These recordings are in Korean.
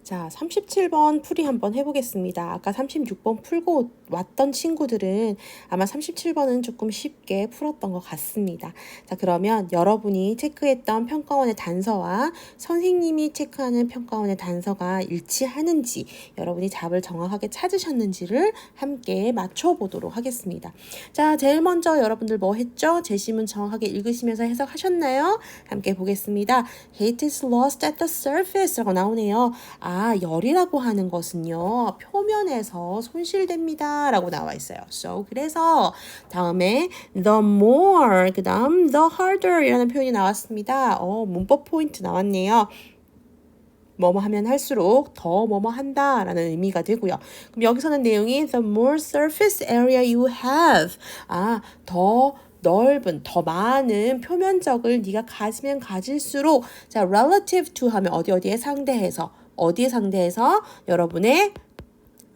자, 37번 풀이 한번 해보겠습니다. 아까 36번 풀고 왔던 친구들은 아마 37번은 조금 쉽게 풀었던 것 같습니다. 자, 그러면 여러분이 체크했던 평가원의 단서와 선생님이 체크하는 평가원의 단서가 일치하는지, 여러분이 답을 정확하게 찾으셨는지를 함께 맞춰보도록 하겠습니다. 자, 제일 먼저 여러분들 뭐 했죠? 제시문 정확하게 읽으시면서 해석하셨나요? 함께 보겠습니다. Heat is lost at the surface 라고 나오네요. 열이라고 하는 것은요, 표면에서 손실됩니다 라고 나와 있어요. So, 그래서 다음에 the more, 그 다음 the harder 이라는 표현이 나왔습니다. 문법 포인트 나왔네요. 뭐뭐 하면 할수록 더 뭐뭐 한다 라는 의미가 되고요. 그럼 여기서는 내용이 the more surface area you have. 더 넓은, 더 많은 표면적을 네가 가지면 가질수록, 자, relative to 하면 어디에 상대해서, 어디에 상대해서? 여러분의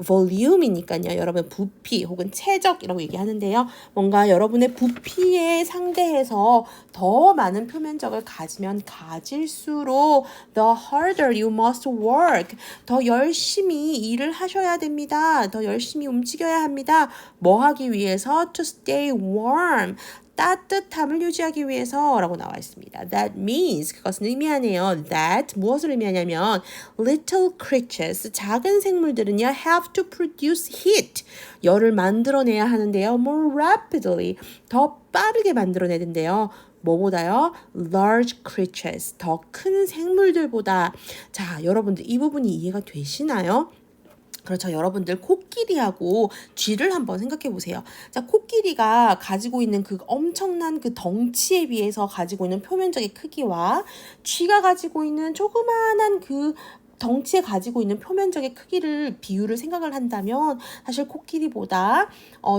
volume이니까요. 여러분 부피 혹은 체적이라고 얘기하는데요. 뭔가 여러분의 부피에 상대해서 더 많은 표면적을 가지면 가질수록 the harder you must work. 더 열심히 일을 하셔야 됩니다. 더 열심히 움직여야 합니다. 뭐 하기 위해서? To stay warm. 따뜻함을 유지하기 위해서 라고 나와 있습니다. That means, 그것은 의미하네요. That, 무엇을 의미하냐면 little creatures, 작은 생물들은요 have to produce heat, 열을 만들어내야 하는데요. more rapidly, 더 빠르게 만들어내야 된대요. 뭐보다요? large creatures, 더 큰 생물들보다. 자, 여러분들 이 부분이 이해가 되시나요? 그렇죠. 여러분들 코끼리하고 쥐를 한번 생각해 보세요. 자, 코끼리가 가지고 있는 그 엄청난 그 덩치에 비해서 가지고 있는 표면적인 크기와 쥐가 가지고 있는 조그마한 그 덩치에 가지고 있는 표면적의 크기를 비율을 생각을 한다면 사실 코끼리보다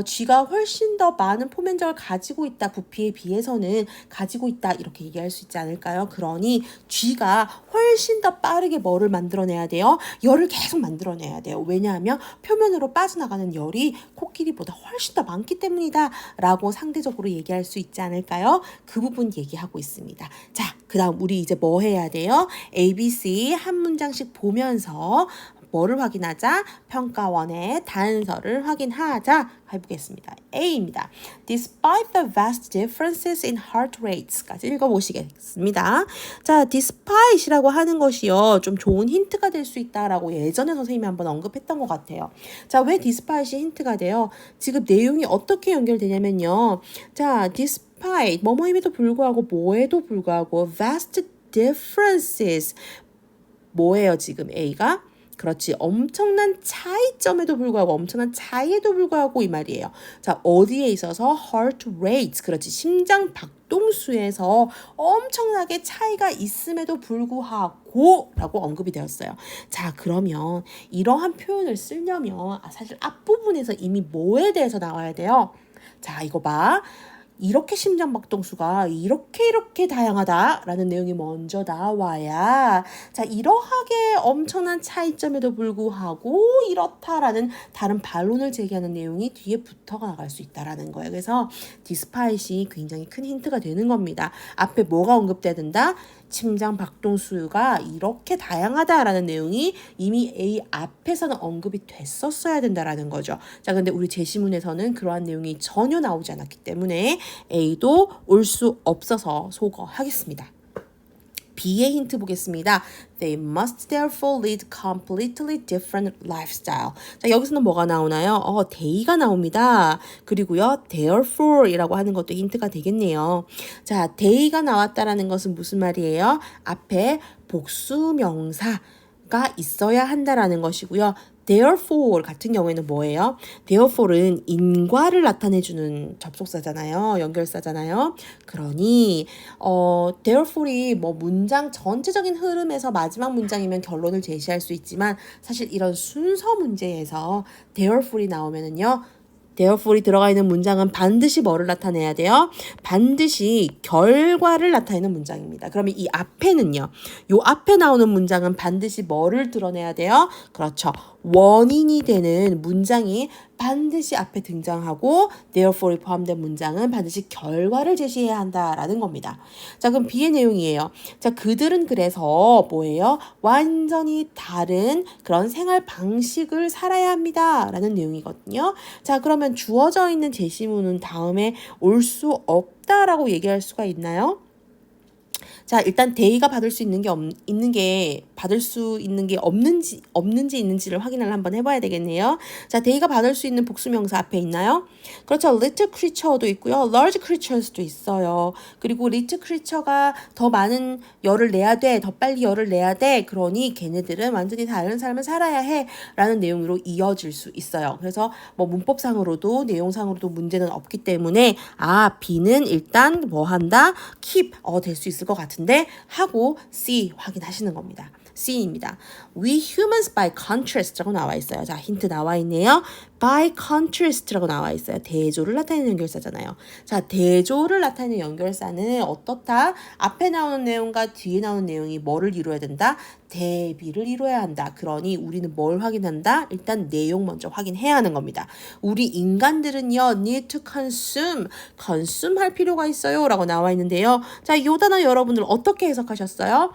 쥐가 훨씬 더 많은 표면적을 가지고 있다. 부피에 비해서는 가지고 있다. 이렇게 얘기할 수 있지 않을까요? 그러니 쥐가 훨씬 더 빠르게 뭐를 만들어내야 돼요? 열을 계속 만들어내야 돼요. 왜냐하면 표면으로 빠져나가는 열이 코끼리보다 훨씬 더 많기 때문이다. 라고 상대적으로 얘기할 수 있지 않을까요? 그 부분 얘기하고 있습니다. 자, 그 다음 우리 이제 뭐 해야 돼요? ABC 한 문장씩 보면서 뭐를 확인하자? 평가원의 단서를 확인하자 해보겠습니다. A입니다. Despite the vast differences in heart rates까지 읽어보시겠습니다. 자, despite이라고 하는 것이요, 좀 좋은 힌트가 될 수 있다라고 예전에 선생님이 한번 언급했던 것 같아요. 자, 왜 despite이 힌트가 돼요? 지금 내용이 어떻게 연결되냐면요. 자, despite 뭐뭐임에도 불구하고 뭐에도 불구하고 vast differences 뭐예요 지금 A가? 그렇지. 엄청난 차이점에도 불구하고 엄청난 차이에도 불구하고 이 말이에요. 자, 어디에 있어서? heart rate. 그렇지. 심장 박동수에서 엄청나게 차이가 있음에도 불구하고 라고 언급이 되었어요. 자, 그러면 이러한 표현을 쓰려면 사실 앞부분에서 이미 뭐에 대해서 나와야 돼요? 자, 이거 봐. 이렇게 심장박동수가 이렇게 다양하다라는 내용이 먼저 나와야, 자, 이러하게 엄청난 차이점에도 불구하고 이렇다라는 다른 반론을 제기하는 내용이 뒤에 붙어가 나갈 수 있다라는 거예요. 그래서 despite이 굉장히 큰 힌트가 되는 겁니다. 앞에 뭐가 언급돼야 된다? 심장박동수가 이렇게 다양하다라는 내용이 이미 A 앞에서는 언급이 됐었어야 된다라는 거죠. 자, 근데 우리 제시문에서는 그러한 내용이 전혀 나오지 않았기 때문에 A도 올 수 없어서 소거하겠습니다. B의 힌트 보겠습니다. They must therefore lead completely different lifestyle. 자, 여기서는 뭐가 나오나요? they가 나옵니다. 그리고요, therefore이라고 하는 것도 힌트가 되겠네요. 자, they가 나왔다라는 것은 무슨 말이에요? 앞에 복수명사가 있어야 한다라는 것이고요. therefore 같은 경우에는 뭐예요? therefore는 인과를 나타내주는 접속사잖아요. 연결사잖아요. 그러니 therefore이 뭐 문장 전체적인 흐름에서 마지막 문장이면 결론을 제시할 수 있지만 사실 이런 순서 문제에서 therefore이 나오면은요, therefore이 들어가 있는 문장은 반드시 뭐를 나타내야 돼요? 반드시 결과를 나타내는 문장입니다. 그러면 이 앞에는요, 요 앞에 나오는 문장은 반드시 뭐를 드러내야 돼요? 그렇죠. 원인이 되는 문장이 반드시 앞에 등장하고 therefore이 포함된 문장은 반드시 결과를 제시해야 한다라는 겁니다. 자, 그럼 B의 내용이에요. 자, 그들은 그래서 뭐예요? 완전히 다른 그런 생활 방식을 살아야 합니다라는 내용이거든요. 자, 그러면 주어져 있는 제시문은 다음에 올 수 없다라고 얘기할 수가 있나요? 자, 일단 데이가 받을 수 있는 게 받을 수 있는 게 없는지 있는지를 확인을 한번 해봐야 되겠네요. 자, 데이가 받을 수 있는 복수명사 앞에 있나요? 그렇죠. little creature도 있고요. large creatures도 있어요. 그리고 little creature가 더 많은 열을 내야 돼. 더 빨리 열을 내야 돼. 그러니 걔네들은 완전히 다른 삶을 살아야 해. 라는 내용으로 이어질 수 있어요. 그래서 뭐 문법상으로도 내용상으로도 문제는 없기 때문에 B는 일단 뭐 한다? keep 될 수 있을 것 같은데 하고 C 확인하시는 겁니다. C입니다. We humans by contrast라고 나와 있어요. 자, 힌트 나와 있네요. by contrast라고 나와 있어요. 대조를 나타내는 연결사잖아요. 자, 대조를 나타내는 연결사는 어떻다? 앞에 나오는 내용과 뒤에 나오는 내용이 뭐를 이루어야 된다? 대비를 이루어야 한다. 그러니 우리는 뭘 확인한다? 일단 내용 먼저 확인해야 하는 겁니다. 우리 인간들은요, need to consume 할 필요가 있어요. 라고 나와 있는데요. 자, 이 단어 여러분들 어떻게 해석하셨어요?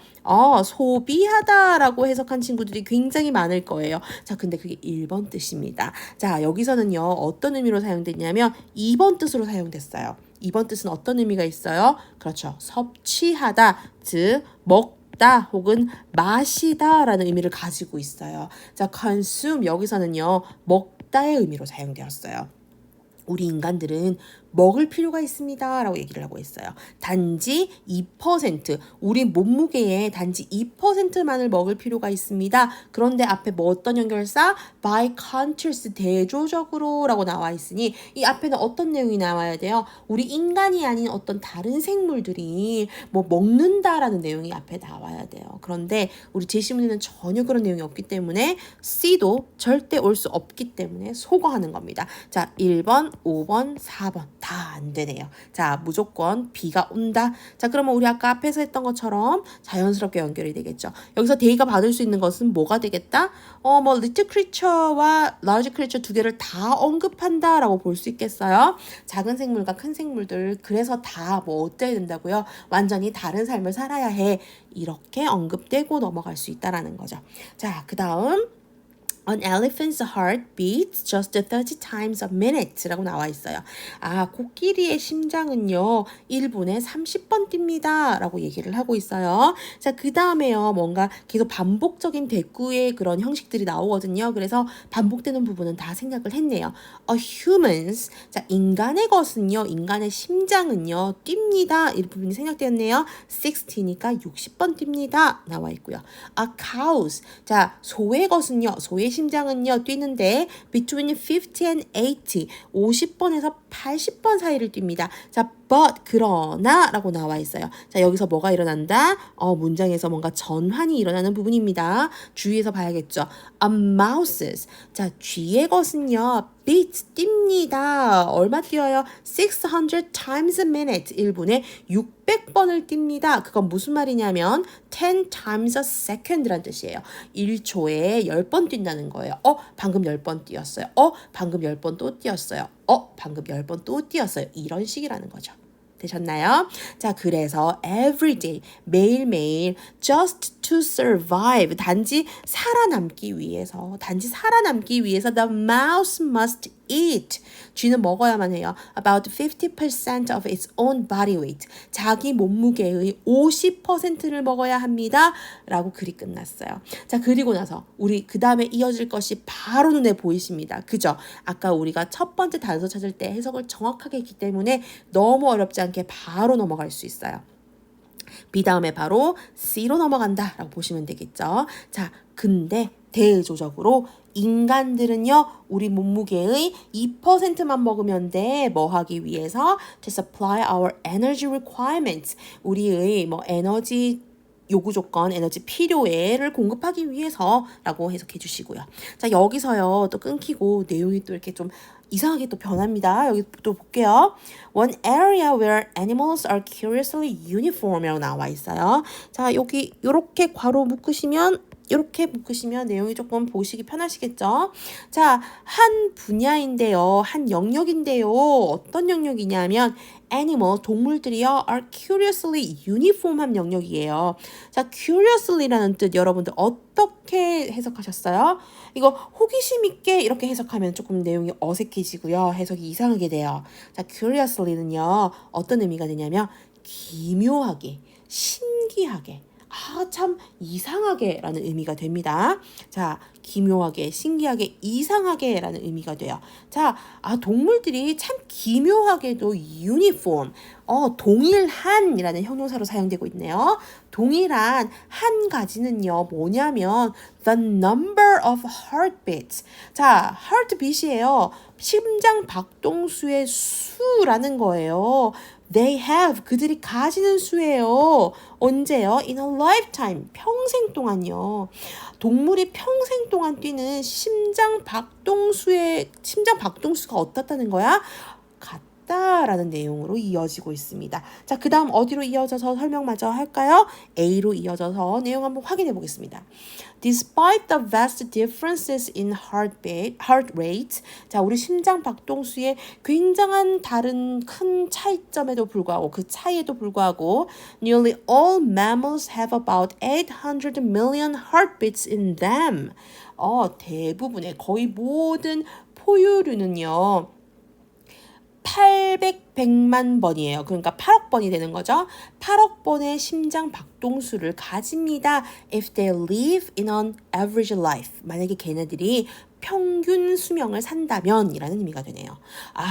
소비하다 라고 해석한 친구들이 굉장히 많을 거예요. 자, 근데 그게 1번 뜻입니다. 자, 여기서는요, 어떤 의미로 사용됐냐면 2번 뜻으로 사용됐어요. 2번 뜻은 어떤 의미가 있어요? 그렇죠. 섭취하다, 즉 먹다 혹은 마시다 라는 의미를 가지고 있어요. 자, consume 여기서는요, 먹다의 의미로 사용되었어요. 우리 인간들은 먹을 필요가 있습니다 라고 얘기를 하고 있어요. 단지 2%, 우리 몸무게의 단지 2%만을 먹을 필요가 있습니다. 그런데 앞에 뭐 어떤 연결사? by contrast, 대조적으로 라고 나와 있으니 이 앞에는 어떤 내용이 나와야 돼요? 우리 인간이 아닌 어떤 다른 생물들이 뭐 먹는다라는 내용이 앞에 나와야 돼요. 그런데 우리 제시문에는 전혀 그런 내용이 없기 때문에 C도 절대 올 수 없기 때문에 소거하는 겁니다. 자, 1번, 5번, 4번 다 안 되네요. 자, 무조건 B가 온다. 자, 그러면 우리 아까 앞에서 했던 것처럼 자연스럽게 연결이 되겠죠. 여기서 데이가 받을 수 있는 것은 뭐가 되겠다? 뭐 little creature와 large creature 두 개를 다 언급한다라고 볼 수 있겠어요. 작은 생물과 큰 생물들 그래서 다 뭐 어때야 된다고요? 완전히 다른 삶을 살아야 해. 이렇게 언급되고 넘어갈 수 있다라는 거죠. 자, 그 다음 An elephant's heart beats just 30 times a minute 라고 나와 있어요. 코끼리의 심장은요, 1분에 30번 뜁니다 라고 얘기를 하고 있어요. 자, 그 다음에요, 뭔가 계속 반복적인 대꾸의 그런 형식들이 나오거든요. 그래서 반복되는 부분은 다 생각을 했네요. humans, 자, 인간의 것은요, 인간의 심장은요, 뜁니다. 이 부분이 생략되었네요. 60니까 60번 뜁니다. 나와 있고요. cows, 자, 소의 것은요, 소의 심장은요, 뛰는데 between 50 and 80, 50번에서 80번 사이를 뜁니다. 자, but, 그러나 라고 나와 있어요. 자, 여기서 뭐가 일어난다? 문장에서 뭔가 전환이 일어나는 부분입니다. 주의해서 봐야겠죠. A mouse's, 자, 쥐의 것은요, beats, 뜁니다. 얼마 뛰어요? 600 times a minute, 1분에 600번을 뜁니다. 그건 무슨 말이냐면 10 times a second란 뜻이에요. 1초에 10번 뛴다는 거예요. 방금 10번 뛰었어요. 방금 10번 또 뛰었어요. 방금 10번 또 뛰었어요. 이런 식이라는 거죠. 되셨나요? 자, 그래서 everyday, 매일매일 just to survive, 단지 살아남기 위해서 the mouse must eat, 쥐는 먹어야만 해요. About 50% of its own body weight, 자기 몸무게의 50%를 먹어야 합니다 라고 글이 끝났어요. 자, 그리고 나서 우리 그 다음에 이어질 것이 바로 눈에 보이십니다. 그죠? 아까 우리가 첫 번째 단서 찾을 때 해석을 정확하게 했기 때문에 너무 어렵지 않게 바로 넘어갈 수 있어요. B 다음에 바로 C로 넘어간다 라고 보시면 되겠죠. 자, 근데 대조적으로 인간들은요, 우리 몸무게의 2%만 먹으면 돼. 뭐 하기 위해서? To supply our energy requirements, 우리의 뭐 에너지 요구 조건, 에너지 필요에를 공급하기 위해서라고 해석해 주시고요. 자, 여기서요, 또 끊기고 내용이 또 이렇게 좀 이상하게 또 변합니다. 여기 또 볼게요. One area where animals are curiously uniform이라고 나와 있어요. 자, 여기 요렇게 괄호 묶으시면 이렇게 묶으시면 내용이 조금 보시기 편하시겠죠? 자, 한 분야인데요. 한 영역인데요. 어떤 영역이냐면 animal, 동물들이요. are curiously uniform한 영역이에요. 자, curiously라는 뜻 여러분들 어떻게 해석하셨어요? 이거 호기심 있게 이렇게 해석하면 조금 내용이 어색해지고요. 해석이 이상하게 돼요. 자, curiously는요. 어떤 의미가 되냐면 기묘하게, 신기하게, 참 이상하게 라는 의미가 됩니다. 자, 기묘하게, 신기하게, 이상하게 라는 의미가 돼요. 자, 동물들이 참 기묘하게도 uniform, 동일한 이라는 형용사로 사용되고 있네요. 동일한 한 가지는요, 뭐냐면 the number of heartbeats. 자, heartbeat이에요. 심장 박동수의 수라는 거예요. They have, 그들이 가지는 수예요. 언제요? In a lifetime, 평생 동안요. 동물이 평생 동안 뛰는 심장 박동수가 어떻다는 거야? 같다라는 내용으로 이어지고 있습니다. 자, 그 다음 어디로 이어져서 설명마저 할까요? A로 이어져서 내용 한번 확인해 보겠습니다. Despite the vast differences in heart rate, 자, 우리 심장 박동수의 굉장한 다른 큰 차이점에도 불구하고, 그 차이에도 불구하고, nearly all mammals have about 800 million heartbeats in them. 대부분의 거의 모든 포유류는요, 100만 번이에요. 그러니까 8억 번이 되는 거죠. 8억 번의 심장 박동수를 가집니다. If they live in an average life. 만약에 걔네들이 평균 수명을 산다면 이라는 의미가 되네요.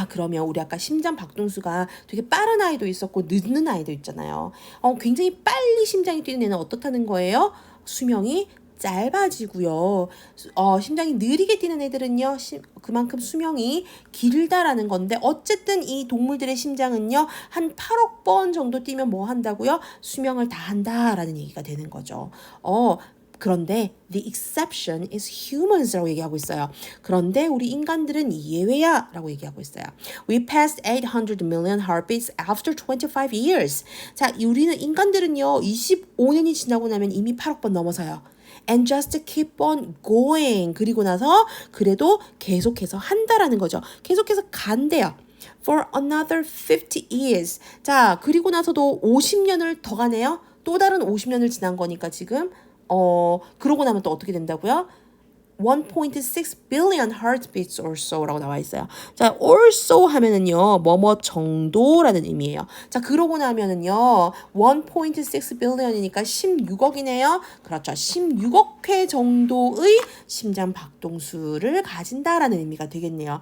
그러면 우리 아까 심장 박동수가 되게 빠른 아이도 있었고 늦는 아이도 있잖아요. 굉장히 빨리 심장이 뛰는 애는 어떻다는 거예요? 수명이 짧아지고요. 심장이 느리게 뛰는 애들은요, 그만큼 수명이 길다라는 건데, 어쨌든 이 동물들의 심장은요, 한 8억 번 정도 뛰면 뭐 한다고요? 수명을 다 한다라는 얘기가 되는 거죠. 그런데 the exception is humans라고 얘기하고 있어요. 그런데 우리 인간들은 예외야 라고 얘기하고 있어요. We passed 800 million heartbeats after 25 years. 자, 우리는 인간들은요, 25년이 지나고 나면 이미 8억 번 넘어서요. And just keep on going. 그리고 나서 그래도 계속해서 한다라는 거죠. 계속해서 간대요. For another 50 years. 자, 그리고 나서도 50년을 더 가네요. 또 다른 50년을 지난 거니까 지금 그러고 나면 또 어떻게 된다고요? 1.6 billion heartbeats or so라고 나와 있어요. 자, or so 하면은요, 뭐뭐 정도라는 의미예요. 자, 그러고 나면은요, 1.6 billion이니까 16억이네요. 그렇죠. 16억 회 정도의 심장 박동수를 가진다라는 의미가 되겠네요.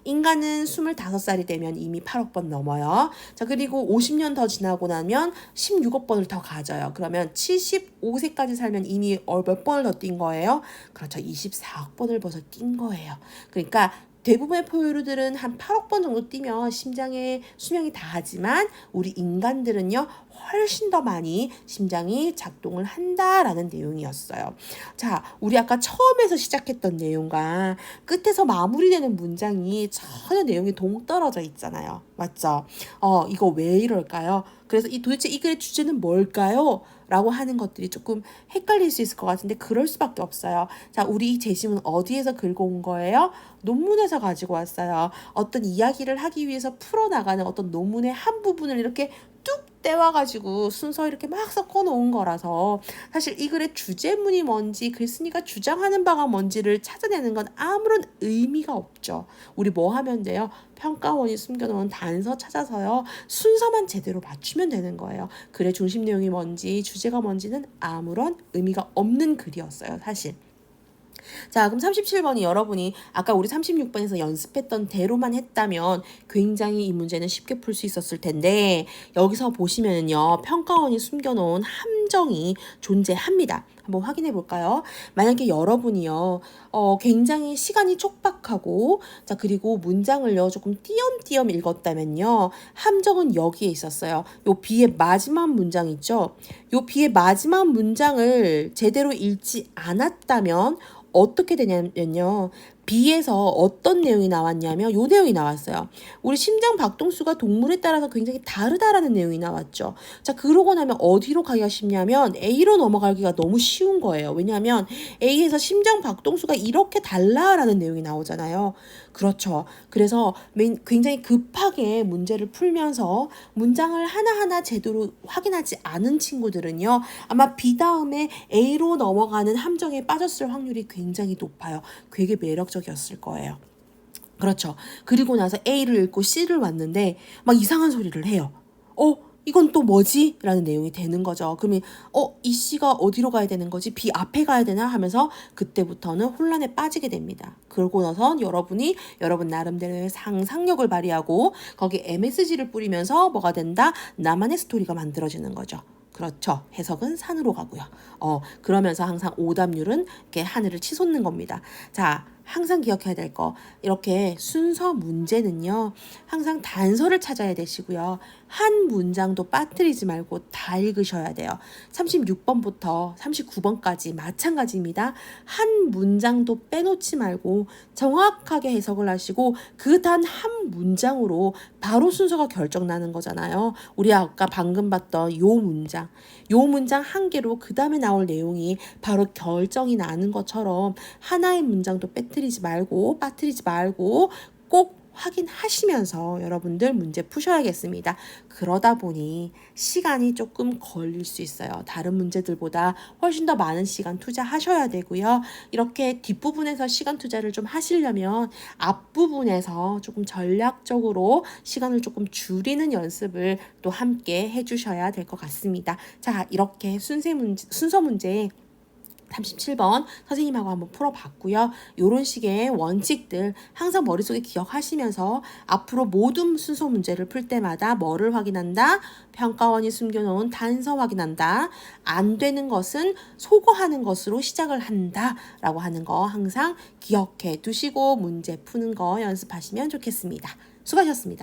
인간은 25살이 되면 이미 8억 번 넘어요. 자, 그리고 50년 더 지나고 나면 16억 번을 더 가져요. 그러면 75세까지 살면 이미 몇 번을 더 뛴 거예요? 그렇죠. 24억 번을 벌써 뛴 거예요. 그러니까 대부분의 포유류들은 한 8억 번 정도 뛰면 심장의 수명이 다하지만 우리 인간들은요, 훨씬 더 많이 심장이 작동을 한다라는 내용이었어요. 자, 우리 아까 처음에서 시작했던 내용과 끝에서 마무리되는 문장이 전혀 내용이 동떨어져 있잖아요. 맞죠? 이거 왜 이럴까요? 그래서 도대체 이 글의 주제는 뭘까요? 라고 하는 것들이 조금 헷갈릴 수 있을 것 같은데 그럴 수밖에 없어요. 자, 우리 이 제시문 어디에서 긁어온 거예요? 논문에서 가지고 왔어요. 어떤 이야기를 하기 위해서 풀어나가는 어떤 논문의 한 부분을 이렇게 뚝 떼와가지고 순서 이렇게 막 섞어놓은 거라서 사실 이 글의 주제문이 뭔지 글쓴이가 주장하는 바가 뭔지를 찾아내는 건 아무런 의미가 없죠. 우리 뭐 하면 돼요? 평가원이 숨겨놓은 단서 찾아서요. 순서만 제대로 맞추면 되는 거예요. 글의 중심 내용이 뭔지 주제가 뭔지는 아무런 의미가 없는 글이었어요. 사실. 자, 그럼 37번이 여러분이 아까 우리 36번에서 연습했던 대로만 했다면 굉장히 이 문제는 쉽게 풀 수 있었을 텐데 여기서 보시면은요, 평가원이 숨겨놓은 함정이 존재합니다. 한번 확인해 볼까요? 만약에 여러분이요, 굉장히 시간이 촉박하고, 자, 그리고 문장을요, 조금 띄엄띄엄 읽었다면요, 함정은 여기에 있었어요. 요 B의 마지막 문장 있죠? 요 B의 마지막 문장을 제대로 읽지 않았다면 어떻게 되냐면요, B에서 어떤 내용이 나왔냐면 요 내용이 나왔어요. 우리 심장 박동수가 동물에 따라서 굉장히 다르다라는 내용이 나왔죠. 자, 그러고 나면 어디로 가기가 쉽냐면 A로 넘어가기가 너무 쉬운 거예요. 왜냐하면 A에서 심장 박동수가 이렇게 달라라는 내용이 나오잖아요. 그렇죠. 그래서 굉장히 급하게 문제를 풀면서 문장을 하나하나 제대로 확인하지 않은 친구들은요. 아마 B 다음에 A로 넘어가는 함정에 빠졌을 확률이 굉장히 높아요. 되게 매력적이었을 거예요. 그렇죠. 그리고 나서 A를 읽고 C를 왔는데 막 이상한 소리를 해요. 이건 또 뭐지? 라는 내용이 되는 거죠. 그러면 이 C가 어디로 가야 되는 거지? B 앞에 가야 되나? 하면서 그때부터는 혼란에 빠지게 됩니다. 그러고 나선 여러분 나름대로의 상상력을 발휘하고 거기에 MSG를 뿌리면서 뭐가 된다? 나만의 스토리가 만들어지는 거죠. 그렇죠. 해석은 산으로 가고요. 그러면서 항상 오답률은 이렇게 하늘을 치솟는 겁니다. 자, 항상 기억해야 될 거. 이렇게 순서 문제는요. 항상 단서를 찾아야 되시고요. 한 문장도 빠뜨리지 말고 다 읽으셔야 돼요. 36번부터 39번까지 마찬가지입니다. 한 문장도 빼놓지 말고 정확하게 해석을 하시고 그 단 한 문장으로 바로 순서가 결정나는 거잖아요. 우리 아까 방금 봤던 요 문장 한 개로 그 다음에 나올 내용이 바로 결정이 나는 것처럼 하나의 문장도 빠뜨리지 말고 꼭 확인하시면서 여러분들 문제 푸셔야겠습니다. 그러다 보니 시간이 조금 걸릴 수 있어요. 다른 문제들보다 훨씬 더 많은 시간 투자하셔야 되고요. 이렇게 뒷부분에서 시간 투자를 좀 하시려면 앞부분에서 조금 전략적으로 시간을 조금 줄이는 연습을 또 함께 해주셔야 될 것 같습니다. 자, 이렇게 순서 문제 37번 선생님하고 한번 풀어봤고요. 이런 식의 원칙들 항상 머릿속에 기억하시면서 앞으로 모든 순서 문제를 풀 때마다 뭐를 확인한다? 평가원이 숨겨놓은 단서 확인한다. 안 되는 것은 소거하는 것으로 시작을 한다. 라고 하는 거 항상 기억해 두시고 문제 푸는 거 연습하시면 좋겠습니다. 수고하셨습니다.